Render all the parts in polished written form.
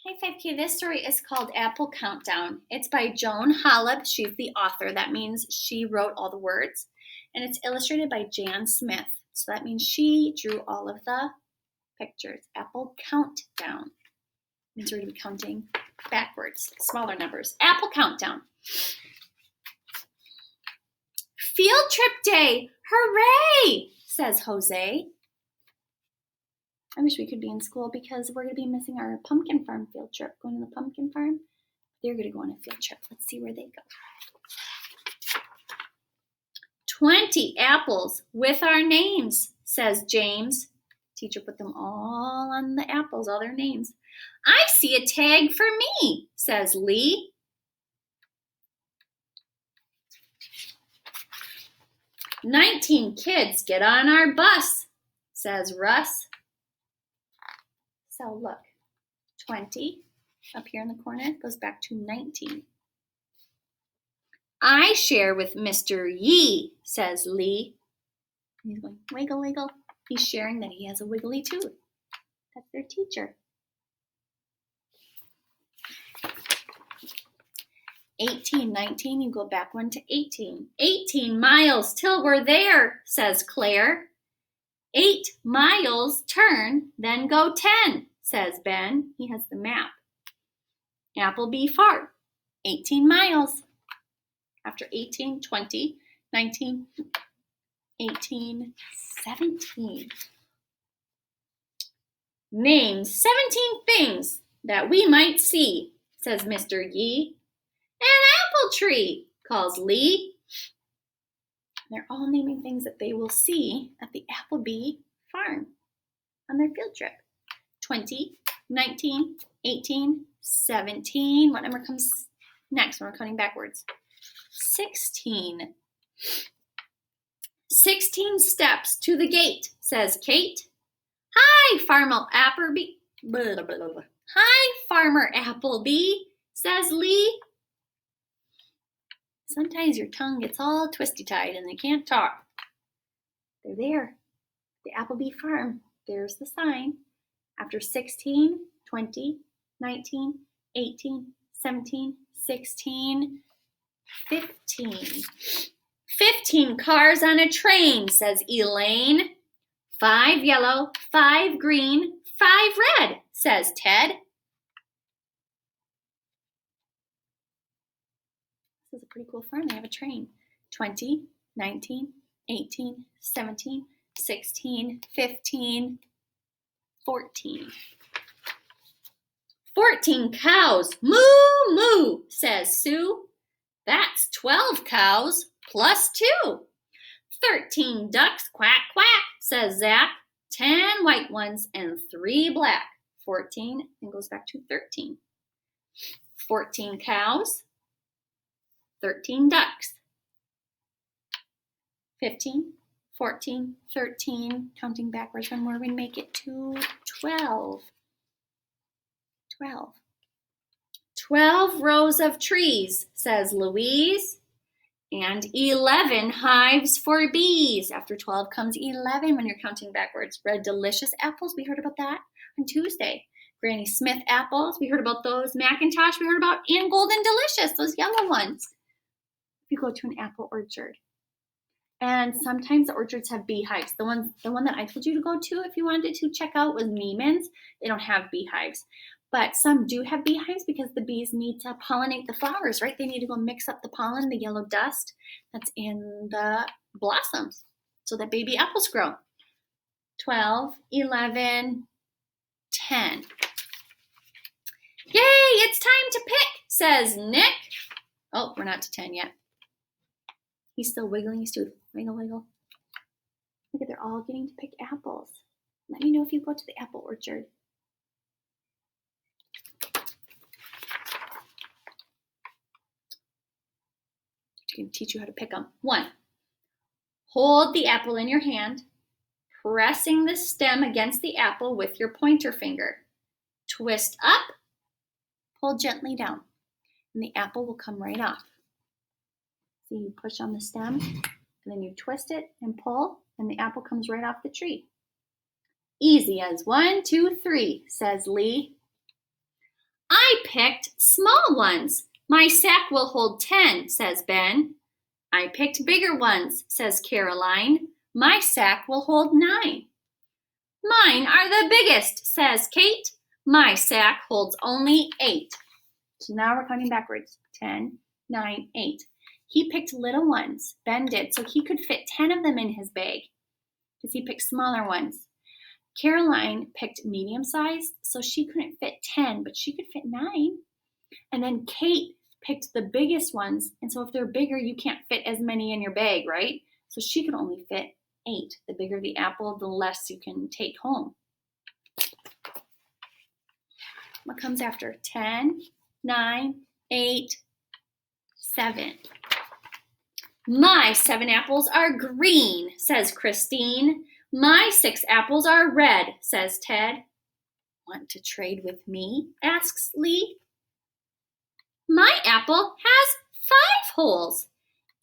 Hey 5K, this story is called Apple Countdown. It's by Joan Holub. She's the author. That means she wrote all the words. And it's illustrated by Jan Smith. So that means she drew all of the pictures. Apple Countdown means we're going to be counting backwards, smaller numbers. Apple Countdown. Field trip day! Hooray! Says Jose. I wish we could be in school because we're going to be missing our pumpkin farm field trip. Going to the pumpkin farm. They're going to go on a field trip. Let's see where they go. 20 apples with our names, says James. Teacher put them all on the apples, all their names. I see a tag for me, says Lee. "19 kids get on our bus, says Russ. So look, 20 up here in the corner goes back to 19. I share with Mr. Yee, says Lee. He's going, wiggle, wiggle. He's sharing that he has a wiggly tooth. That's their teacher. 18, 19, you go back one to 18. 18 miles till we're there, says Claire. 8 miles, turn, then go 10, says Ben. He has the map. Applebee Farm, 18 miles. After 18, 20, 19, 18, 17. Name 17 things that we might see, says Mr. Yee. An apple tree, calls Lee. They're all naming things that they will see at the Applebee farm on their field trip. 20, 19, 18, 17. What number comes next when we're counting backwards? 16. 16 steps to the gate, says Kate. Hi, Farmer Applebee. Blah, blah, blah, blah. Hi, Farmer Applebee, says Lee. Sometimes your tongue gets all twisty-tied and you can't talk. They're there, the Applebee farm. There's the sign. After 16, 20, 19, 18, 17, 16, 15. 15 cars on a train, says Elaine. 5 yellow, 5 green, 5 red, says Ted. This is a pretty cool farm. They have a train. 20, 19, 18, 17, 16, 15, 14. 14 cows. Moo, moo, says Sue. That's 12 cows plus 2. 13 ducks. Quack, quack, says Zach. 10 white ones and 3 black. 14 and goes back to 13. 14 cows. 13 ducks. 15, 14, 13, counting backwards one more, we make it to 12. 12. 12 rows of trees, says Louise, and 11 hives for bees. After 12 comes 11 when you're counting backwards. Red Delicious apples, we heard about that on Tuesday. Granny Smith apples, we heard about those. Macintosh, we heard about. And Golden Delicious, those yellow ones. You go to an apple orchard. And sometimes the orchards have beehives. The one that I told you to go to if you wanted to check out was Neiman's. They don't have beehives. But some do have beehives because the bees need to pollinate the flowers, right? They need to go mix up the pollen, the yellow dust that's in the blossoms so that baby apples grow. 12, 11, 10. Yay, it's time to pick, says Nick. Oh, we're not to 10 yet. He's still wiggling his tooth. Wiggle, wiggle. Look at, they're all getting to pick apples. Let me know if you go to the apple orchard. I can teach you how to pick them. 1, hold the apple in your hand, pressing the stem against the apple with your pointer finger. Twist up, pull gently down, and the apple will come right off. So you push on the stem, and then you twist it and pull, and the apple comes right off the tree. Easy as 1, 2, 3, says Lee. I picked small ones. My sack will hold 10, says Ben. I picked bigger ones, says Caroline. My sack will hold 9. Mine are the biggest, says Kate. My sack holds only 8. So now we're counting backwards. 10, 9, 8. He picked little ones, Ben did, so he could fit 10 of them in his bag because he picked smaller ones. Caroline picked medium sized, so she couldn't fit 10, but she could fit 9. And then Kate picked the biggest ones, and so if they're bigger, you can't fit as many in your bag, right? So she could only fit 8. The bigger the apple, the less you can take home. What comes after? 10, 9, 8, 7. My 7 apples are green, says Christine. My 6 apples are red, says Ted. Want to trade with me? Asks Lee. My apple has 5 holes,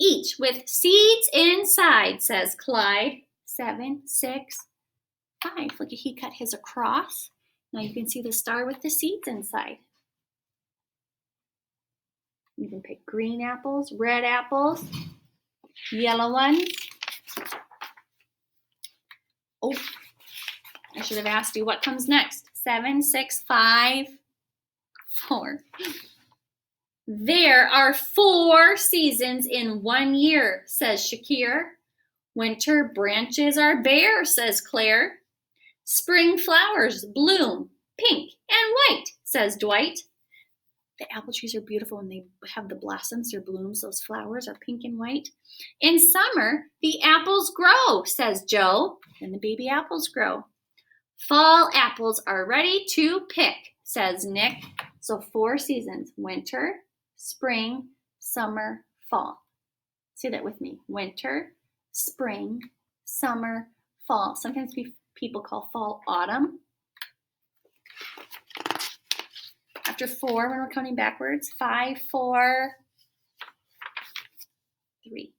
each with seeds inside, says Clyde. 7, 6, 5. Look, he cut his across. Now you can see the star with the seeds inside. You can pick green apples, red apples, yellow ones. Oh, I should have asked you what comes next. 7, 6, 5, 4. There are 4 seasons in 1 year, says Shakir. Winter branches are bare, says Claire. Spring flowers bloom pink and white, says Dwight. The apple trees are beautiful when they have the blossoms or blooms. Those flowers are pink and white. In summer, the apples grow, says Joe. And the baby apples grow. Fall apples are ready to pick, says Nick. So 4 seasons: winter, spring, summer, fall. Say that with me. Winter, spring, summer, fall. Sometimes people call fall autumn. After 4, when we're counting backwards, 5, 4, 3.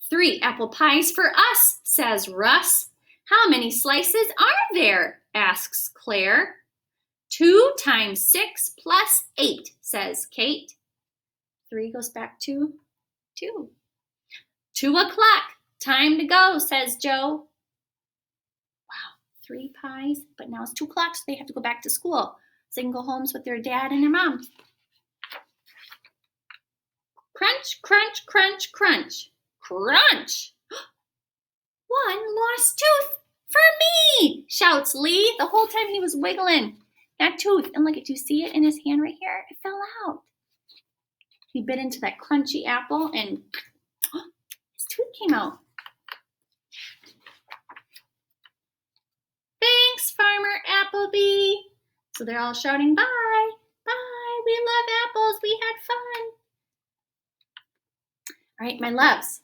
3 apple pies for us, says Russ. How many slices are there? Asks Claire. 2 times 6 plus 8, says Kate. 3 goes back to 2. 2 o'clock, time to go, says Joe. Wow, 3 pies, but now it's 2 o'clock, so they have to go back to school. So they can go home with their dad and their mom. Crunch, crunch, crunch, crunch. Crunch! One lost tooth for me, shouts Lee the whole time he was wiggling that tooth. And look, do you see it in his hand right here? It fell out. He bit into that crunchy apple and his tooth came out. Thanks, Farmer Applebee. So they're all shouting, bye, bye, we love apples, we had fun. All right, my loves,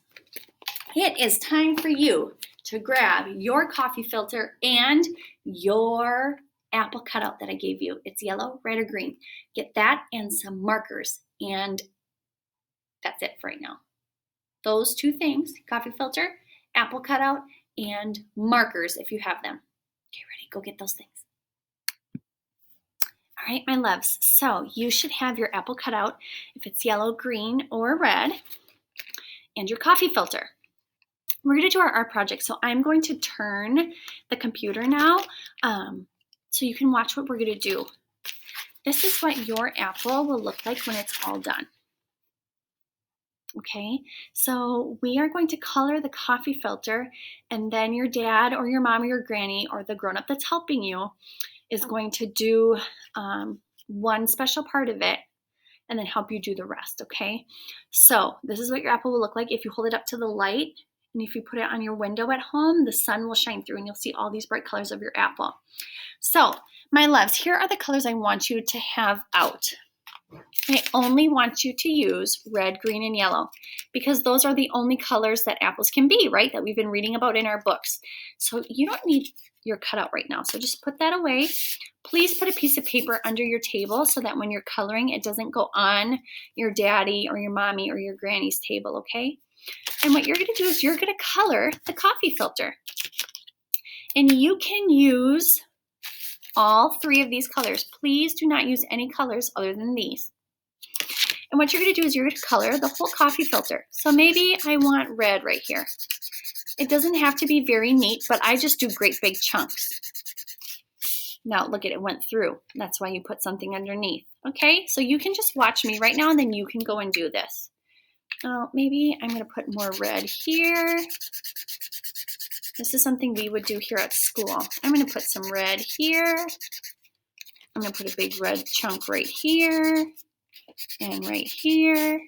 it is time for you to grab your coffee filter and your apple cutout that I gave you. It's yellow, red, or green. Get that and some markers, and that's it for right now. Those 2 things, coffee filter, apple cutout, and markers if you have them. Okay, ready? Go get those things. All right, my loves, so you should have your apple cutout if it's yellow, green, or red, and your coffee filter. We're going to do our art project, so I'm going to turn the computer now so you can watch what we're going to do. This is what your apple will look like when it's all done. Okay, so we are going to color the coffee filter, and then your dad or your mom or your granny or the grown-up that's helping you is going to do one special part of it and then help you do the rest, okay? So this is what your apple will look like if you hold it up to the light, and if you put it on your window at home, the sun will shine through and you'll see all these bright colors of your apple. So my loves, here are the colors I want you to have out. I only want you to use red, green, and yellow because those are the only colors that apples can be, right? That we've been reading about in our books. So you don't need your cutout right now. So just put that away. Please put a piece of paper under your table so that when you're coloring, it doesn't go on your daddy or your mommy or your granny's table, okay? And what you're going to do is you're going to color the coffee filter. And you can use all 3 of these colors. Please do not use any colors other than these. And what you're going to do is you're going to color the whole coffee filter. So maybe I want red right here. It doesn't have to be very neat, but I just do great big chunks. Now look at it, went through. That's why you put something underneath. Okay, so you can just watch me right now and then you can go and do this. Oh, maybe I'm going to put more red here. This is something we would do here at school. I'm going to put some red here. I'm going to put a big red chunk right here and right here.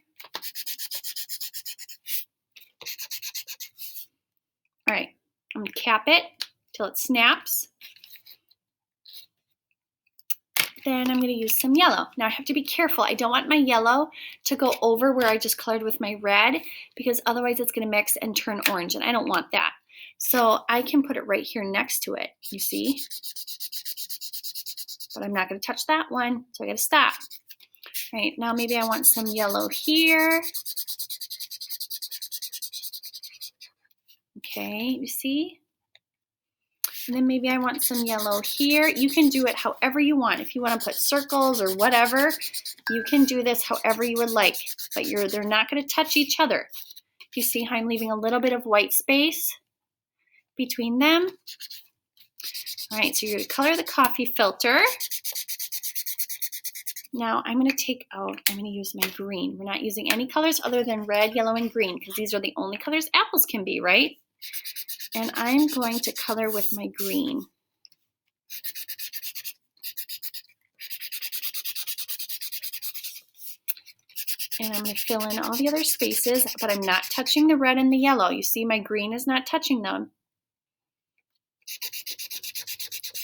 All right, I'm going to cap it till it snaps. Then I'm going to use some yellow. Now I have to be careful. I don't want my yellow to go over where I just colored with my red because otherwise it's going to mix and turn orange and I don't want that. So I can put it right here next to it, you see? But I'm not going to touch that one, so I got to stop. All right, now maybe I want some yellow here. Okay, you see? And then maybe I want some yellow here. You can do it however you want. If you want to put circles or whatever, you can do this however you would like. But they're not going to touch each other. You see how I'm leaving a little bit of white space between them? All right, so you're going to color the coffee filter. Now I'm going to use my green. We're not using any colors other than red, yellow, and green because these are the only colors apples can be, right? And I'm going to color with my green. And I'm going to fill in all the other spaces, but I'm not touching the red and the yellow. You see my green is not touching them.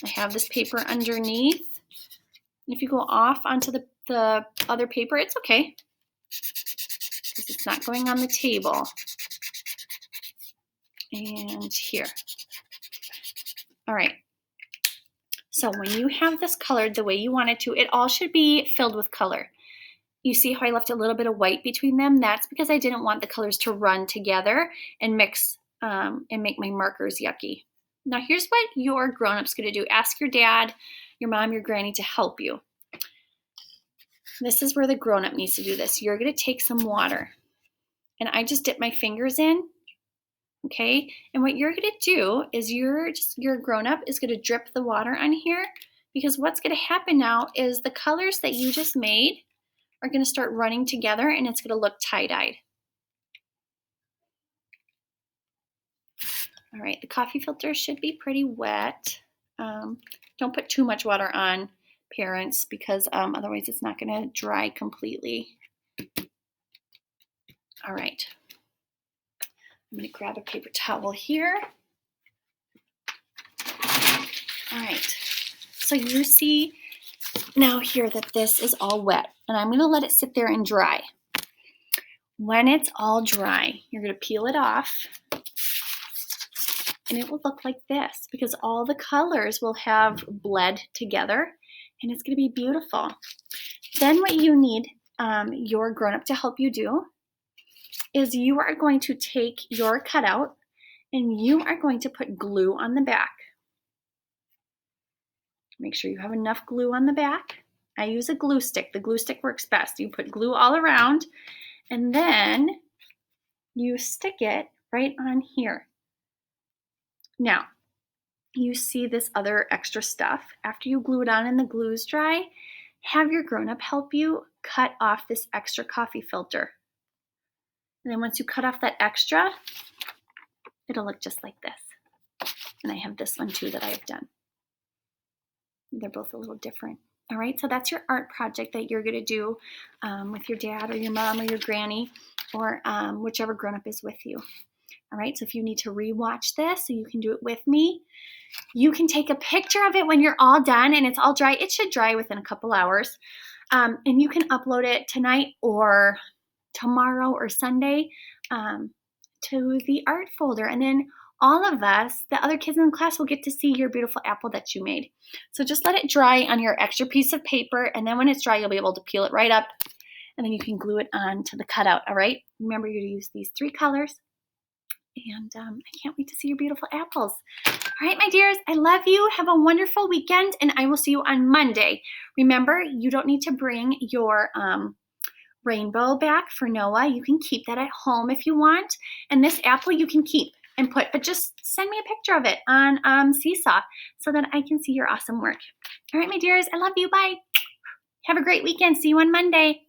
I have this paper underneath. If you go off onto the other paper, it's okay, because it's not going on the table. And here. All right. So when you have this colored the way you want it to, it all should be filled with color. You see how I left a little bit of white between them? That's because I didn't want the colors to run together and mix and make my markers yucky. Now here's what your grown-up's going to do. Ask your dad, your mom, your granny to help you. This is where the grown-up needs to do this. You're going to take some water. And I just dip my fingers in. Okay, and what you're going to do is your grown-up is going to drip the water on here, because what's going to happen now is the colors that you just made are going to start running together and it's going to look tie-dyed. All right, the coffee filter should be pretty wet. Don't put too much water on, parents, because otherwise it's not going to dry completely. All right. I'm going to grab a paper towel here. All right, so you see now here that this is all wet, and I'm going to let it sit there and dry. When it's all dry, you're going to peel it off, and it will look like this because all the colors will have bled together, and it's going to be beautiful. Then what you need your grown-up to help you do is you are going to take your cutout and you are going to put glue on the back. Make sure you have enough glue on the back. I use a glue stick. The glue stick works best. You put glue all around and then you stick it right on here. Now, you see this other extra stuff. After you glue it on and the glue's dry, have your grown-up help you cut off this extra coffee filter. And then once you cut off that extra, it'll look just like this. And I have this one too that I have done. They're both a little different. All right, so that's your art project that you're going to do with your dad or your mom or your granny or whichever grown-up is with you. All right, so if you need to rewatch this so you can do it with me, you can take a picture of it when you're all done and it's all dry. It should dry within a couple hours. And you can upload it tonight or tomorrow or Sunday to the art folder. And then all of us, the other kids in the class, will get to see your beautiful apple that you made. So just let it dry on your extra piece of paper. And then when it's dry, you'll be able to peel it right up. And then you can glue it on to the cutout, all right? Remember, you're going to use these 3 colors. And I can't wait to see your beautiful apples. All right, my dears, I love you. Have a wonderful weekend, and I will see you on Monday. Remember, you don't need to bring your rainbow back for Noah. You can keep that at home if you want. And this apple you can keep and put, but just send me a picture of it on Seesaw so that I can see your awesome work. All right, my dears, I love you. Bye. Have a great weekend. See you on Monday.